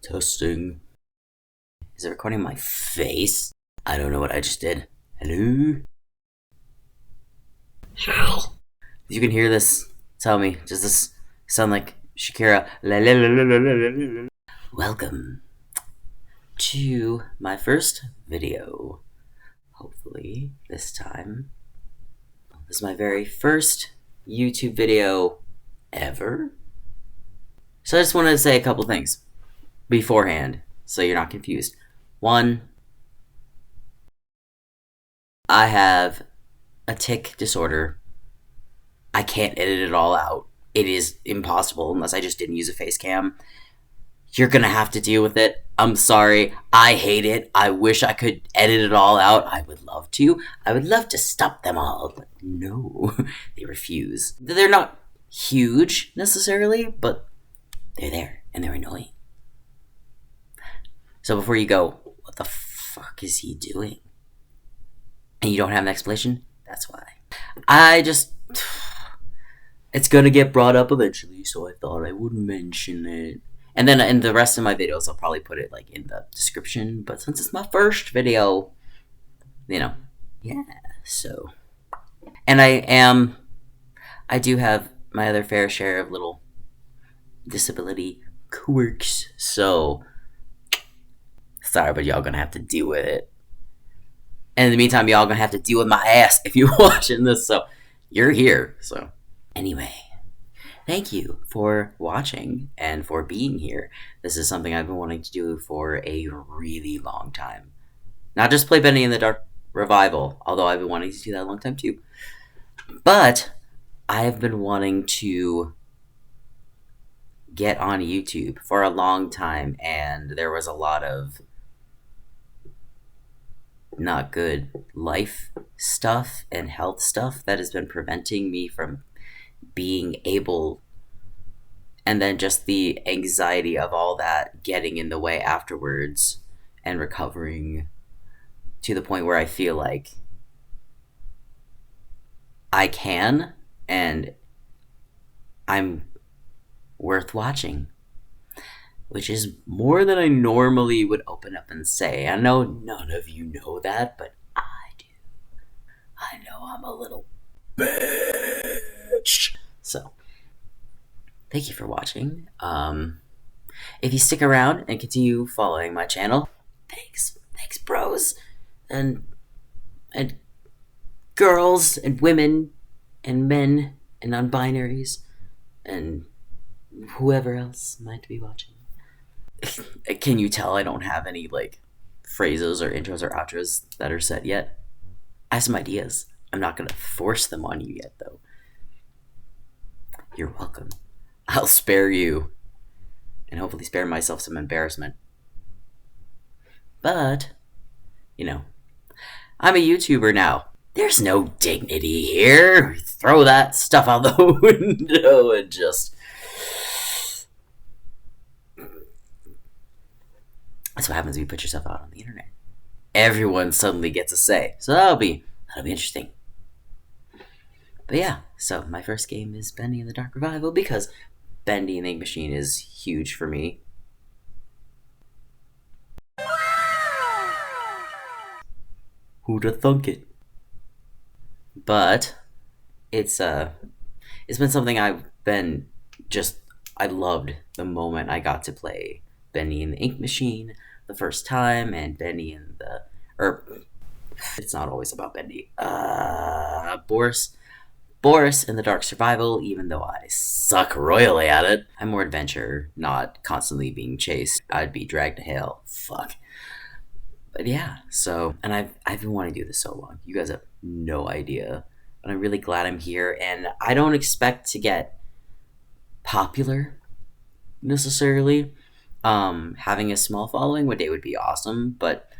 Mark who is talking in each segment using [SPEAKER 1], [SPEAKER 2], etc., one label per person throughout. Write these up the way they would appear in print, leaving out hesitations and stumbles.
[SPEAKER 1] Testing. Is it recording my face? I don't know what I just did. Hello? Hi. If you can hear this, tell me. Does this sound like Shakira? Welcome to my first video. Hopefully, this time. This is my very first YouTube video ever. So I just wanted to say a couple things beforehand, so you're not confused. One, I have a tic disorder. I can't edit it all out. It is impossible unless I just didn't use a face cam. You're gonna have to deal with it. I'm sorry. I hate it. I wish I could edit it all out. I would love to. I would love to stop them all, but no, they refuse. They're not huge necessarily, but they're there and they're annoying. So before you go, what the fuck is he doing? And you don't have an explanation? That's why. It's gonna get brought up eventually, so I thought I would mention it. And then in the rest of my videos, I'll probably put it like in the description. But since it's my first video, yeah, so. And I do have my other fair share of little disability quirks, so sorry, but y'all gonna have to deal with it. And in the meantime, y'all gonna have to deal with my ass if you're watching this, so you're here. So anyway, thank you for watching and for being here. This is something I've been wanting to do for a really long time. Not just play Bendy in the Dark Revival, although I've been wanting to do that a long time too. But I've been wanting to get on YouTube for a long time, and there was a lot of not good life stuff and health stuff that has been preventing me from being able, and then just the anxiety of all that getting in the way afterwards and recovering to the point where I feel like I can and I'm worth watching, which is more than I normally would open up and say. I know none of you know that, but I do. I know I'm a little bitch. So, thank you for watching. If you stick around and continue following my channel, thanks bros, and girls, and women, and men, and non-binaries, and whoever else might be watching. Can you tell I don't have any like phrases or intros or outros that are set yet? I have some ideas. I'm not gonna force them on you yet, though. You're welcome. I'll spare you, and hopefully spare myself some embarrassment. But, I'm a YouTuber now. There's no dignity here. Throw that stuff out the window and just... That's what happens when you put yourself out on the internet. Everyone suddenly gets a say. So that'll be interesting. But yeah, so my first game is Bendy in the Dark Revival because Bendy and the Ink Machine is huge for me. Who'da thunk it? But it's been something I loved the moment I got to play Bendy and the Ink Machine the first time, and Bendy and it's not always about Bendy. Boris in the Dark Survival, even though I suck royally at it. I'm more adventure, not constantly being chased. I'd be dragged to hell. Fuck. But yeah, so, and I've been wanting to do this so long. You guys have no idea. But I'm really glad I'm here, and I don't expect to get popular necessarily. Having a small following one day would be awesome, but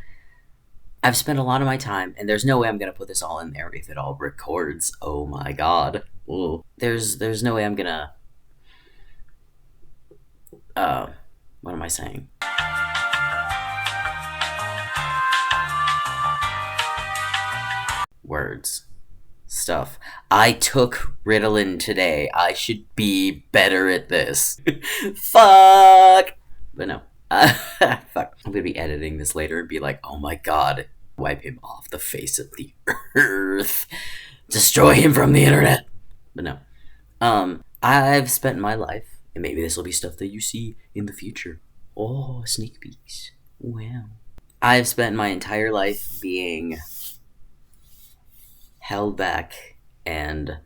[SPEAKER 1] I've spent a lot of my time, and there's no way I'm gonna put this all in there if it all records. Oh my god. Ooh. There's no way I'm gonna what am I saying? Words. Stuff. I took Ritalin today. I should be better at this. Fuck! But no. Fuck. I'm gonna be editing this later and be like, oh my god, wipe him off the face of the earth, destroy him from the internet. But no. I've spent my life, and maybe this will be stuff that you see in the future. Oh, sneak peeks. Wow. I've spent my entire life being held back and,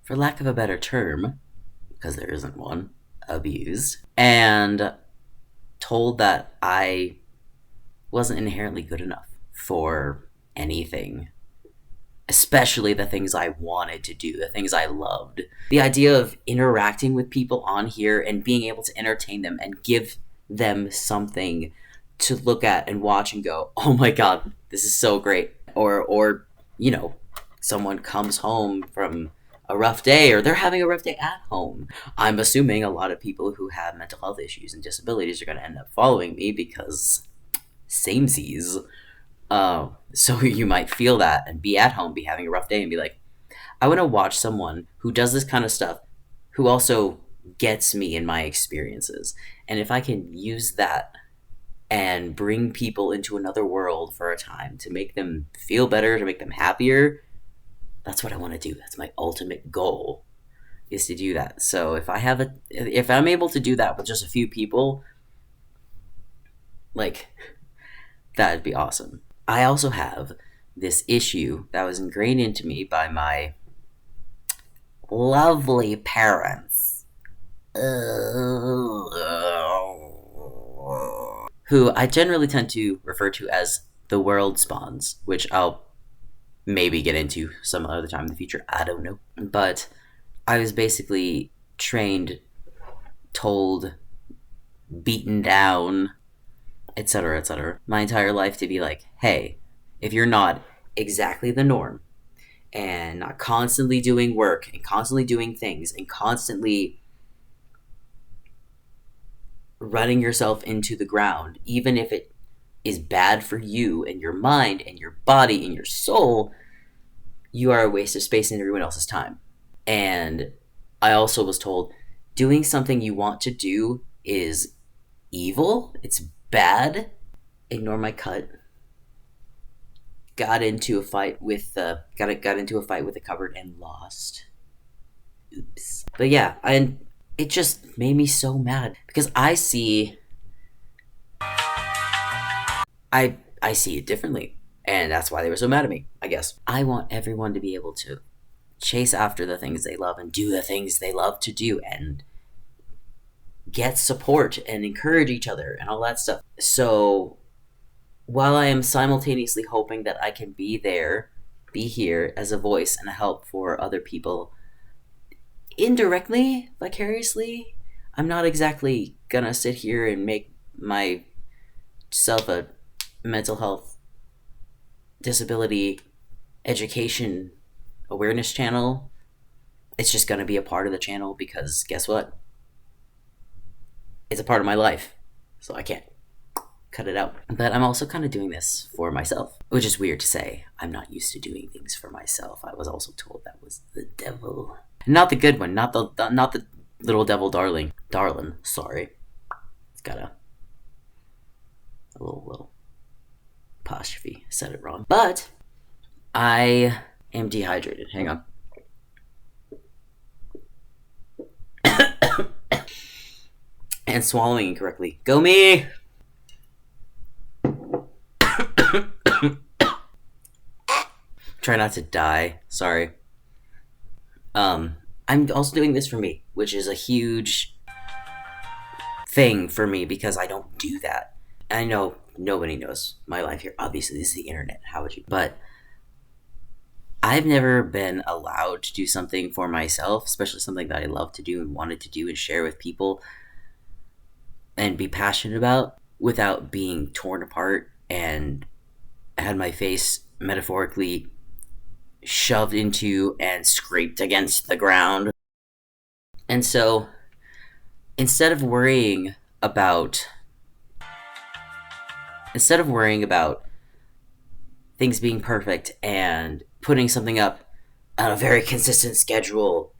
[SPEAKER 1] for lack of a better term, because there isn't one, abused, and told that I wasn't inherently good enough for anything, especially the things I wanted to do, the things I loved. The idea of interacting with people on here and being able to entertain them and give them something to look at and watch and go, oh my god, this is so great. Or you know, someone comes home from a rough day, or they're having a rough day at home. I'm assuming a lot of people who have mental health issues and disabilities are going to end up following me because samesies. So you might feel that and be at home, be having a rough day, and be like, I want to watch someone who does this kind of stuff, who also gets me in my experiences. And if I can use that and bring people into another world for a time to make them feel better, to make them happier, that's what I want to do. That's my ultimate goal, is to do that. So if I'm able to do that with just a few people, like, that'd be awesome. I also have this issue that was ingrained into me by my lovely parents, who I generally tend to refer to as the world spawns, which I'll maybe get into some other time in the future. I don't know. But I was basically trained, told, beaten down, etc., my entire life to be like, hey, if you're not exactly the norm and not constantly doing work and constantly doing things and constantly running yourself into the ground, even if it is bad for you and your mind and your body and your soul, you are a waste of space and everyone else's time. And I also was told doing something you want to do is evil, it's bad. Ignore my cut. Got into a fight with the cupboard and lost. Oops. But yeah, and it just made me so mad because I see it differently, and that's why they were so mad at me, I guess. I want everyone to be able to chase after the things they love and do the things they love to do and get support and encourage each other and all that stuff. So while I am simultaneously hoping that I can be here as a voice and a help for other people, indirectly, vicariously, I'm not exactly gonna sit here and make myself a mental health disability education awareness channel. It's just gonna be a part of the channel because guess what? It's a part of my life, so I can't cut it out. But I'm also kind of doing this for myself, which is weird to say. I'm not used to doing things for myself. I was also told that was the devil, not the good one, not the little devil darling. Sorry, it's got a little apostrophe. Said it wrong. But I am dehydrated. Hang on. And swallowing incorrectly. Go me! Try not to die. Sorry. I'm also doing this for me, which is a huge thing for me because I don't do that. I know nobody knows my life here. Obviously, this is the internet. How would you? But I've never been allowed to do something for myself, especially something that I love to do and wanted to do and share with people and be passionate about, without being torn apart and had my face metaphorically shoved into and scraped against the ground. And so instead of worrying about things being perfect and putting something up on a very consistent schedule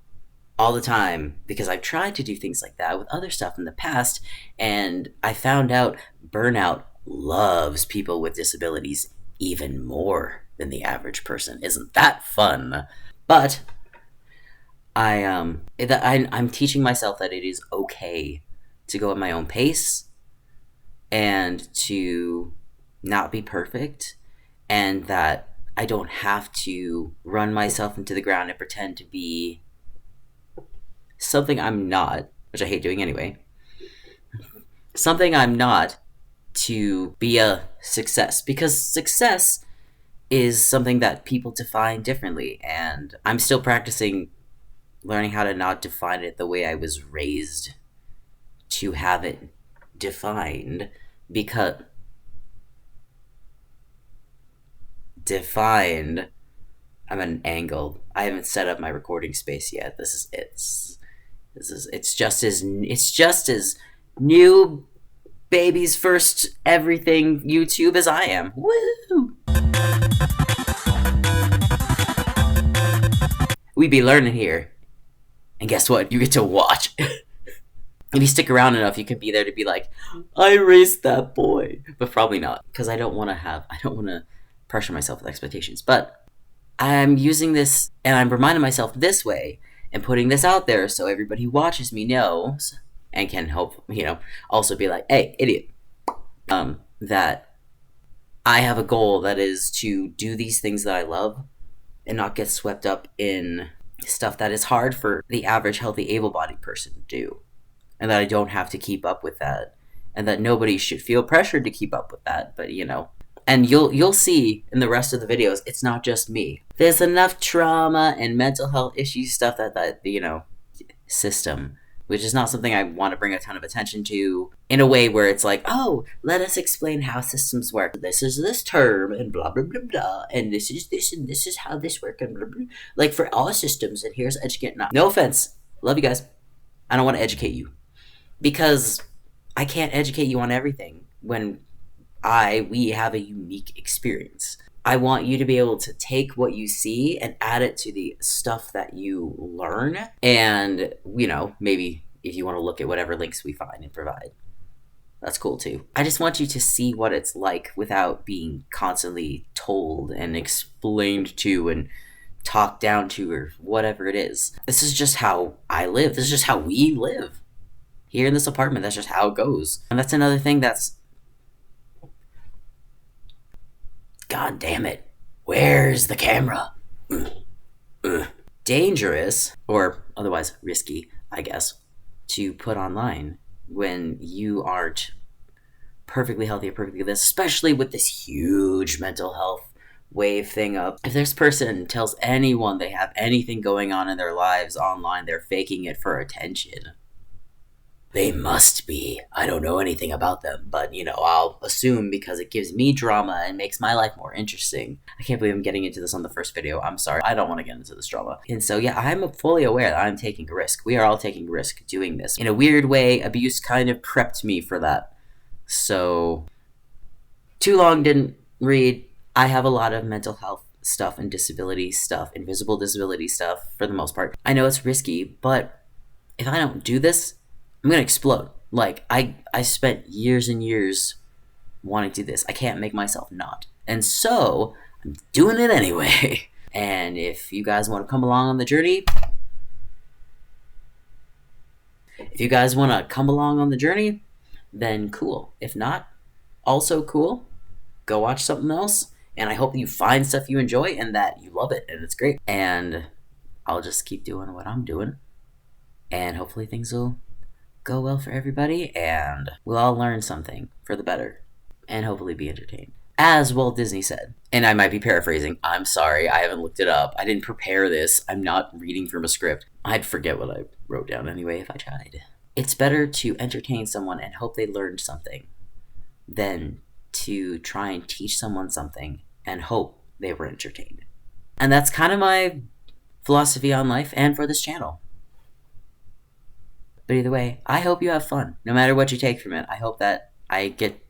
[SPEAKER 1] all the time because I've tried to do things like that with other stuff in the past, and I found out burnout loves people with disabilities even more than the average person. Isn't that fun? But I'm teaching myself that it is okay to go at my own pace and to not be perfect, and that I don't have to run myself into the ground and pretend to be something I'm not, which I hate doing anyway. Something I'm not to be a success, because success is something that people define differently, and I'm still practicing learning how to not define it the way I was raised to have it defined, because defined I'm at an angle. I haven't set up my recording space yet. It's just as new baby's first everything YouTube as I am. Woo! We be learning here. And guess what? You get to watch. If you stick around enough, you can be there to be like, I raised that boy. But probably not. Because I don't want to pressure myself with expectations. But I'm using this, and I'm reminding myself this way, and putting this out there so everybody who watches me knows, and can help, also be like, hey, idiot. That I have a goal that is to do these things that I love and not get swept up in stuff that is hard for the average healthy able-bodied person to do, and that I don't have to keep up with that, and that nobody should feel pressured to keep up with that. But and you'll see in the rest of the videos, it's not just me. There's enough trauma and mental health issue stuff that system, which is not something I want to bring a ton of attention to in a way where it's like, oh, let us explain how systems work. This is this term and blah, blah, blah, blah. And this is this and this is how this works. And blah, blah. Like for all systems, and here's educate. No offense. Love you guys. I don't want to educate you. Because I can't educate you on everything when we have a unique experience. I want you to be able to take what you see and add it to the stuff that you learn. And, maybe if you want to look at whatever links we find and provide, that's cool too. I just want you to see what it's like without being constantly told and explained to and talked down to, or whatever it is. This is just how I live. This is just how we live here in this apartment. That's just how it goes. And that's another thing that's, God damn it, where's the camera? Dangerous, or otherwise risky, I guess, to put online when you aren't perfectly healthy or perfectly this, especially with this huge mental health wave thing up. If this person tells anyone they have anything going on in their lives online, they're faking it for attention. They must be. I don't know anything about them, but, I'll assume because it gives me drama and makes my life more interesting. I can't believe I'm getting into this on the first video. I'm sorry. I don't want to get into this drama. And so, yeah, I'm fully aware that I'm taking a risk. We are all taking a risk doing this. In a weird way, abuse kind of prepped me for that. So, too long didn't read. I have a lot of mental health stuff and disability stuff, invisible disability stuff, for the most part. I know it's risky, but if I don't do this, I'm gonna explode. Like, I spent years and years wanting to do this. I can't make myself not. And so, I'm doing it anyway. And if you guys want to come along on the journey, then cool. If not, also cool. Go watch something else. And I hope you find stuff you enjoy and that you love it and it's great. And I'll just keep doing what I'm doing. And hopefully things will go well for everybody, and we'll all learn something for the better, and hopefully be entertained. As Walt Disney said, and I might be paraphrasing, I'm sorry, I haven't looked it up. I didn't prepare this. I'm not reading from a script. I'd forget what I wrote down anyway if I tried. It's better to entertain someone and hope they learned something than to try and teach someone something and hope they were entertained. And that's kind of my philosophy on life and for this channel. But either way, I hope you have fun, no matter what you take from it. I hope that I get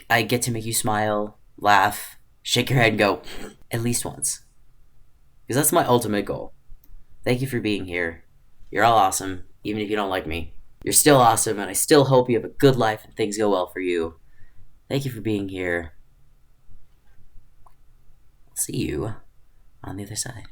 [SPEAKER 1] to make you smile, laugh, shake your head, and go, at least once. Because that's my ultimate goal. Thank you for being here. You're all awesome, even if you don't like me. You're still awesome, and I still hope you have a good life and things go well for you. Thank you for being here. I'll see you on the other side.